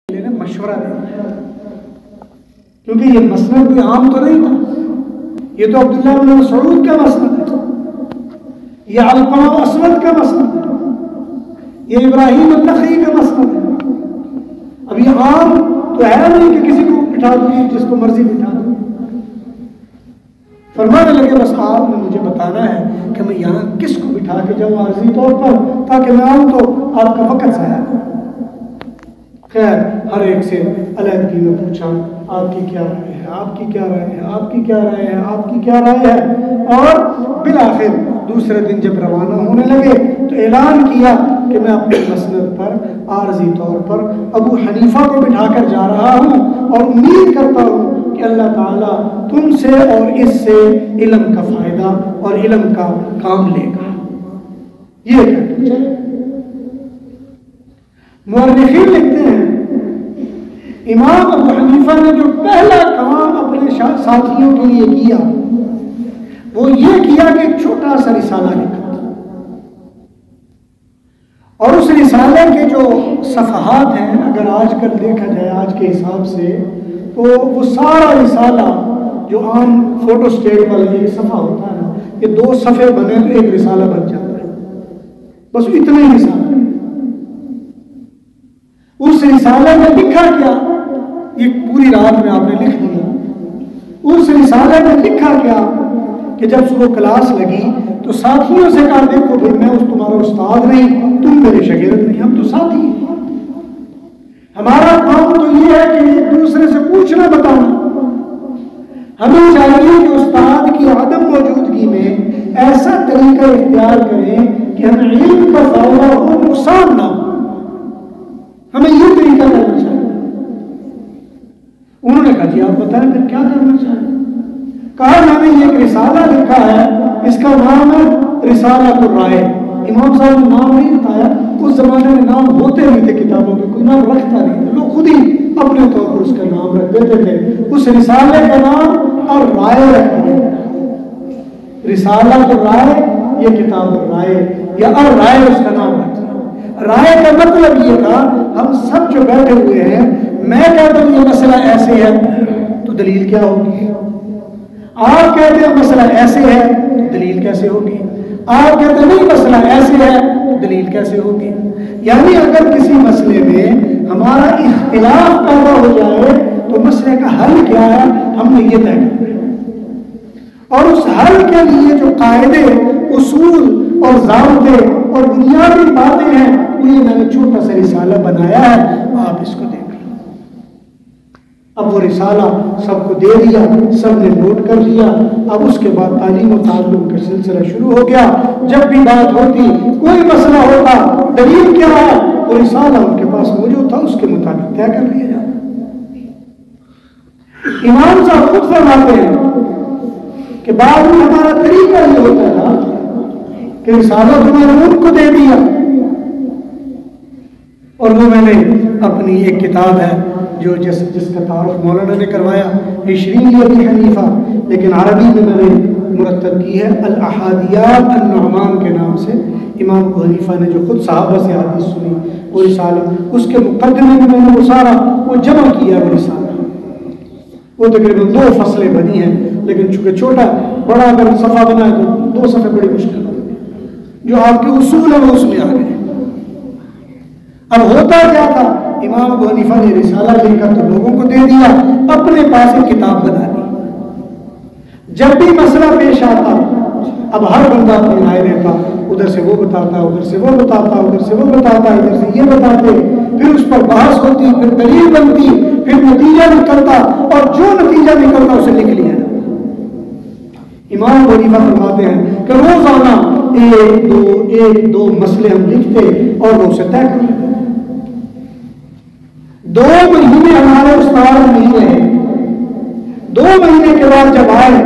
نے مشورہ دیا، کیونکہ یہ مسئلہ کوئی عام تو نہیں تھا، یہ تو عبداللہ بن مسعود کا مسئلہ ہے، یہ علقمہ اسود کا مسئلہ ہے، یہ ابراہیم النخعی کا مسئلہ ہے۔ اب یہ عام تو ہے نہیں کہ کسی کو بٹھا دو جس کو مرضی بٹھا دو۔ فرمانے لگے بس آپ نے مجھے بتانا ہے کہ میں یہاں کس کو بٹھا کے جاؤں عارضی طور پر، تاکہ میں آؤں تو آپ کا وقت ضائع ہو۔ خیر ہر ایک سے علیحدگی میں پوچھا آپ کی کیا رائے ہے، آپ کی کیا رائے ہے، آپ کی کیا رائے ہے، آپ کی کیا رائے ہے، اور بالآخر دوسرے دن جب روانہ ہونے لگے تو اعلان کیا کہ میں اپنے مسند پر عارضی طور پر ابو حنیفہ کو بٹھا کر جا رہا ہوں، اور امید کرتا ہوں کہ اللہ تعالیٰ تم سے اور اس سے علم کا فائدہ اور علم کا کام لے گا۔ یہ کہتے ہیں مورخین لکھتے ہیں امام ابو حنیفہ نے جو پہلا کام اپنے ساتھیوں کے لیے کیا وہ یہ کیا کہ ایک چھوٹا سا رسالہ لکھا، اور اس رسالے کے جو صفحات ہیں اگر آج کل دیکھا جائے آج کے حساب سے تو وہ سارا رسالہ جو عام فوٹو سٹیٹ والا ایک صفحہ ہوتا ہے نا، یہ 2 صفحے بنے تو ایک رسالہ بن جاتا ہے، بس اتنے ہی رسالہ۔ اس رسالے میں لکھا کیا، یہ پوری رات میں آپ نے لکھ دیا۔ اس رسالے میں لکھا کیا کہ جب صبح کلاس لگی تو ساتھیوں سے کہا دیکھو بھائی میں تمہارا استاد نہیں، تم میرے شاگرد نہیں، ہم تو ساتھی ہیں، ہمارا کام تو یہ ہے کہ ایک دوسرے سے پوچھنا بتانا۔ ہمیں چاہیے کہ استاد کی عدم موجودگی میں ایسا طریقہ اختیار کریں کہ ہمیں علم کا فائدہ ہو، نقصان نہ ہو، ہمیں یہ طریقہ کرنا چاہیے۔ انہوں نے کہا جی آپ بتائیں پھر کیا کرنا چاہیے؟ کہا میں نے یہ ایک رسالہ لکھا ہے، اس کا نام ہے رسالۃ الرائے۔ امام صاحب نے نام نہیں بتایا، اس زمانے میں نام ہوتے نہیں تھے کتابوں میں، کوئی نام رکھتا نہیں تھا، لوگ خود ہی اپنے طور پر اس کا نام رکھ دیتے تھے۔ اس رسالے کا نام الرائے رکھا گیا، رسالۃ الرائے، یہ کتاب الرائے یا الرائے اس کا نام رکھا۔ رائے کا مطلب یہ تھا ہم سب جو بیٹھے ہوئے ہیں، میں کہتا ہوں یہ مسئلہ ایسے ہے تو دلیل کیا ہوگی، آپ کہتے ہیں مسئلہ ایسے ہے تو دلیل کیسے ہوگی، آپ کہتے ہیں نہیں مسئلہ ایسے ہے تو دلیل کیسے ہوگی۔ یعنی اگر کسی مسئلے میں ہمارا اختلاف پیدا ہو جائے تو مسئلے کا حل کیا ہے ہم نے یہ طے کرنا ہے، اور اس حل کے لیے جو قاعدے، اصول اور ضابطے اور بنیادی باتیں ہیں وہ یہ میں نے چھوٹا سا رسالہ بنایا ہے، آپ اس کو دیکھ لیں۔ اب وہ رسالہ سب کو دے دیا، سب نے نوٹ کر لیا۔ اب اس کے بعد تعلیم و تعلم کا سلسلہ شروع ہو گیا۔ جب بھی بات ہوتی، کوئی مسئلہ ہوتا، دلیل کیا ہے، وہ رسالہ ان کے پاس موجود تھا، اس کے مطابق طے کر لیا جاتا۔ امام صاحب خود فرماتے ہیں کہ بعد میں ہمارا طریقہ یہ ہوتا تھا کہ رسالہ تو میں نے ان کو دے دیا، اور وہ میں نے اپنی ایک کتاب ہے جو جس کا تعارف مولانا نے کروایا، 20 ابی حنیفہ، لیکن عربی میں میں نے مرتب کی ہے الاحادیات النعمان کے نام سے۔ امام ابو حنیفہ نے جو خود صحابہ سے حدیث سنی وہ رسالہ، اس کے مقدمے میں میں نے وہ سارا وہ جمع کیا، وہ رسالہ وہ تقریباً 2 فصلیں بنی ہیں، لیکن چونکہ چھوٹا بڑا اگر صفحہ بنا ہے تو 2 صفحے بڑی مشکل ہوتی ہے، جو آپ کے اصول ہیں وہ اس میں آ گئے۔ اب ہوتا کیا تھا، امام ابو حنیفہ نے رسالہ لکھا تو لوگوں کو دے دیا، اپنے پاس ایک کتاب بنا لی۔ جب بھی مسئلہ پیش آتا اب ہر بندہ اپنے دائرے کا، ادھر سے وہ بتاتا، ادھر سے وہ بتاتا، ادھر سے وہ بتاتا، ادھر سے یہ بتاتے، پھر اس پر بحث ہوتی، پھر دلیل بنتی، پھر نتیجہ نکلتا، اور جو نتیجہ نکلتا اسے لکھ لیا جاتا۔ امام ابو حنیفہ فرماتے ہیں کہ روزانہ ایک دو مسئلے ہم لکھتے اور وہ اسے طے کر لیتے۔ 2 مہینے ہمارے استاد نہیں رہے، 2 مہینے کے بعد جب آئے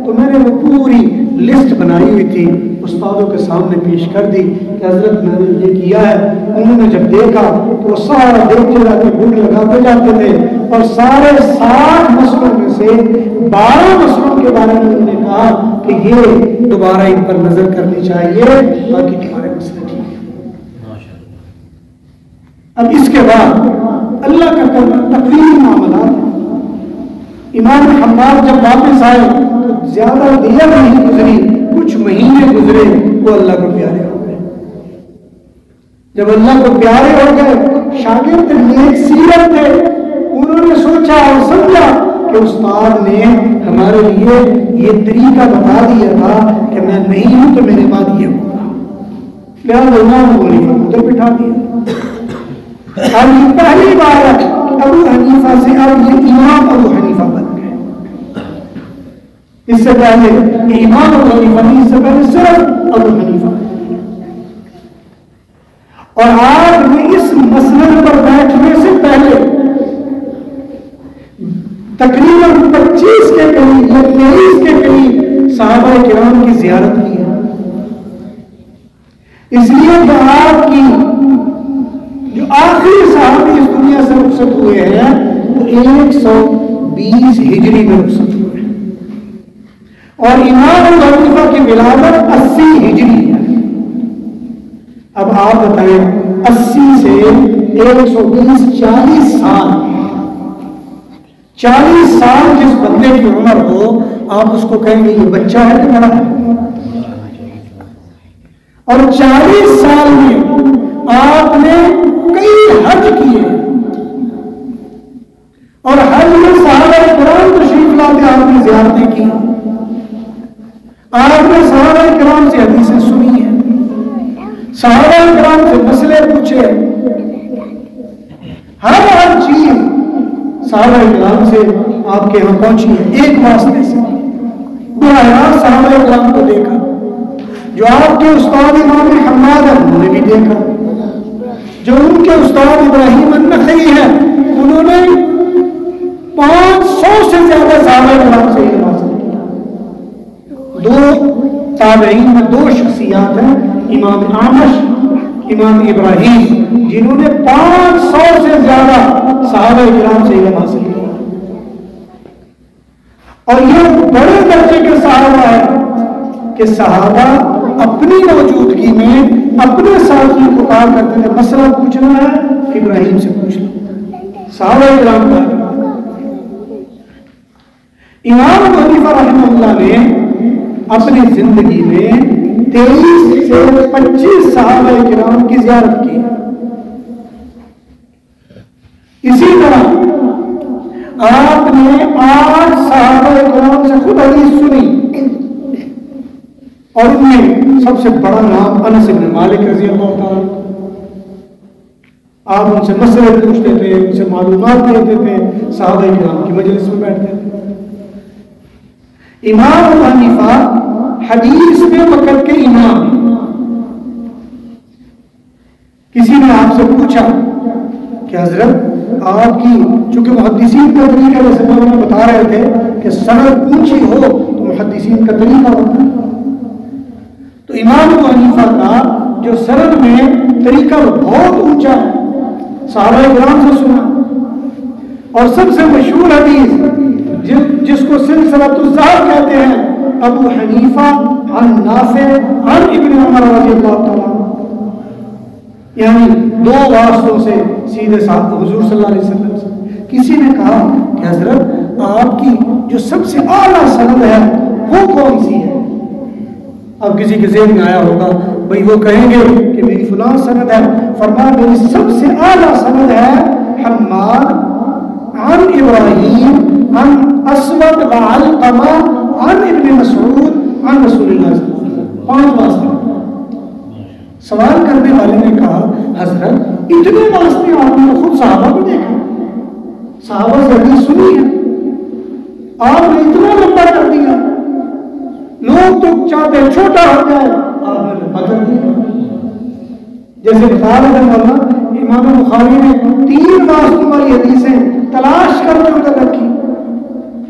تو میں نے وہ پوری لسٹ بنائی ہوئی تھی استادوں کے سامنے پیش کر دی کہ حضرت میں نے یہ کیا ہے۔ انہوں نے جب دیکھا تو وہ سارا دیکھتے جاتے، بک لگاتے جاتے تھے، اور سارے 60 مسئلوں میں سے 12 مسئلوں کے بارے میں انہوں نے کہا کہ یہ دوبارہ ان پر نظر کرنی چاہیے، باقی تمہارے مسئلے ٹھیک ہے۔ اب اس کے بعد اللہ کا امام حماد جب واپس آئے تو زیادہ دیر نہیں گزری، کچھ مہینے گزرے، وہ اللہ کو پیارے ہو گئے۔ جب اللہ کو پیارے ہو گئے، شاگرد نیک سیرت تھے، انہوں نے سوچا اور سمجھا کہ استاد نے ہمارے لیے یہ طریقہ بتا دیا تھا کہ میں نہیں ہوں تو میرے بعد یہ ہوگا، لہٰذا امام ابو حنیفہ کو ادھر بٹھا دیا۔ اب یہ پہلی بار ہے ابو حنیفہ سے اب یہ امام ابو حنیفہ بن گئے۔ اس سے پہلے امام ابو حنیفہ نہیں، اس سے پہلے صرف ابو حنیفہ۔ اور آج میں اس مسئلے پر بیٹھنے سے پہلے تقریباً 25 کے قریب یا 23 کے قریب صحابہ کرام کی زیارت کی ہے، اس لیے کہ آپ کی جو آخری صحابی اس دنیا سے رخصت ہوئے ہیں وہ 120 ہجری میں رخصت ہوئے ہیں، اور امام ابو حنیفہ کی ولادت 80 ہجری ہے۔ اب آپ بتائیں 80 سے 120 40 سال، 40 سال جس بندے کی عمر ہو آپ اس کو کہیں گے یہ بچہ ہے کہ بڑا ہے؟ اور 40 سال میں آپ نے کئی حج کیے، اور حج میں صحابہ کرام تشریف لاتے آپ نے زیارتیں کی، آپ نے صحابہ کرام سے حدیثیں سنی ہیں، صحابہ کرام سے مسئلے پوچھے، ہر چیز صحابہ کرام سے آپ کے یہاں پہنچی ہے ایک واسطے سے۔ براہ راست صحابہ کرام کو دیکھا، جو آپ کے استاد امام حماد ہیں انہوں نے بھی دیکھا، جو ان کے استاد ابراہیم النخعی ہیں انہوں نے 500 سے زیادہ صحابہ کرام سے علم حاصل کیا۔ 2 تابعین میں 2 شخصیات ہیں، امام اعمش، امام ابراہیم، جنہوں نے 500 سے زیادہ صحابہ کرام سے علم حاصل کیا، اور یہ بڑے درجے کے صحابہ ہیں کہ صحابہ اپنی موجودگی میں اپنے ساتھی کو کہا کرتے تھے مسئلہ پوچھنا ہے ابراہیم سے پوچھ لو، صحابہ کرام کا۔ امام ابو حنیفہ رحمہ اللہ نے اپنی زندگی میں 23 سے 25 صحابہ کرام کی زیارت کی۔ اسی طرح آپ نے 8 صحابہ کرام سے خود حدیث سنی، اور ان میں سب سے بڑا نام انس بن مالک رضی اللہ تعالیٰ۔ آپ ان سے مسئلے پوچھتے تھے، ان سے معلومات لیتے تھے، صحابہ کرام کی مجلس میں بیٹھتے تھے۔ امام ابو حنیفہ حدیث میں وقت کے امام ہیں۔ کسی نے آپ سے پوچھا کہ حضرت آپ کی چونکہ محدثین کا طریقہ جیسے میں بتا رہے تھے کہ سند اونچی ہو تو محدثین کا طریقہ ہوتا ہے، تو امام ابو حنیفہ کا جو سند میں طریقہ بہت اونچا ہے، صحابہ کرام سے سنا، اور سب سے مشہور حدیث جس کو سلسلۃ الذہب کہتے ہیں، ابو حنیفہ عن نافع عن ابن عمر رضی اللہ تعالیٰ، یعنی 2 واسطوں سے سیدھے ساتھ حضور صلی اللہ علیہ وسلم سے۔ کسی نے کہا کہ حضرت آپ کی جو سب سے اعلیٰ سند ہے وہ کون سی ہے؟ اب کسی کے ذہن میں آیا ہوگا بھئی وہ کہیں گے کہ میری فلاں سند ہے، فرمایا میری سب سے اعلیٰ سند ہے حماد عن ابراہیم عن اسود وعلقمہ عن ابن مسعود عن رسول اللہ صلی اللہ علیہ وسلم، 5 واسطے۔ سوال کرنے والے نے کہا حضرت اتنے واسطے آپ نے خود صحابہ کو دیکھا، صحابہ سے حدیث سنی ہے، آپ نے اتنا لمبا کر دیا، لوگ تو چاہتے ہیں چھوٹا ہو جائے، آپ نے لمبا کر دیا۔ جیسے بتا رہے تھے مولانا، امام بخاری نے 3 واسطوں والی حدیثیں تلاش کر کے ادھر رکھی،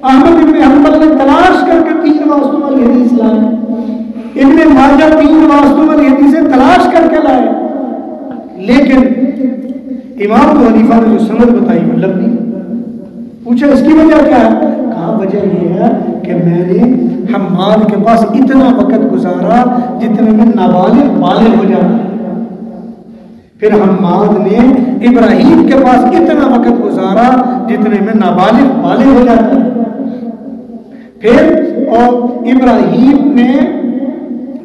احمد ابن حنبل نے تلاش کر کے 3 واسطوں والی حدیث لائی، ابن ماجہ 3 واسطوں والی حدیثیں تلاش کر کے لائے، لیکن امام ابو حنیفہ نے جو سند بتائی وہ لمبی۔ پوچھا اس کی وجہ کیا ہے؟ کہا وجہ یہ ہے کہ میں نے حماد کے پاس اتنا وقت گزارا جتنے میں نابالغ بالغ ہو جاتا ہے، پھر حماد نے ابراہیم کے پاس اتنا وقت گزارا جتنے میں نابالغ بالغ ہو جاتا ہے، اور ابراہیم نے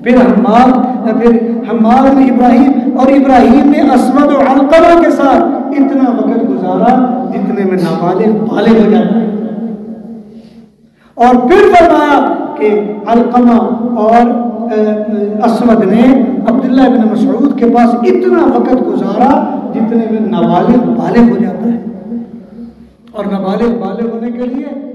پھر حماد نے ابراہیم، اور ابراہیم نے اسود و علقمہ کے ساتھ اتنا وقت گزارا جتنے میں نابالغ بالغ ہو جاتا ہے۔ اور پھر فرمایا کہ علقمہ اور اسود نے عبداللہ بن مسعود کے پاس اتنا وقت گزارا جتنے میں نابالغ بالغ ہو جاتا ہے، اور نابالغ بالغ ہونے کے لیے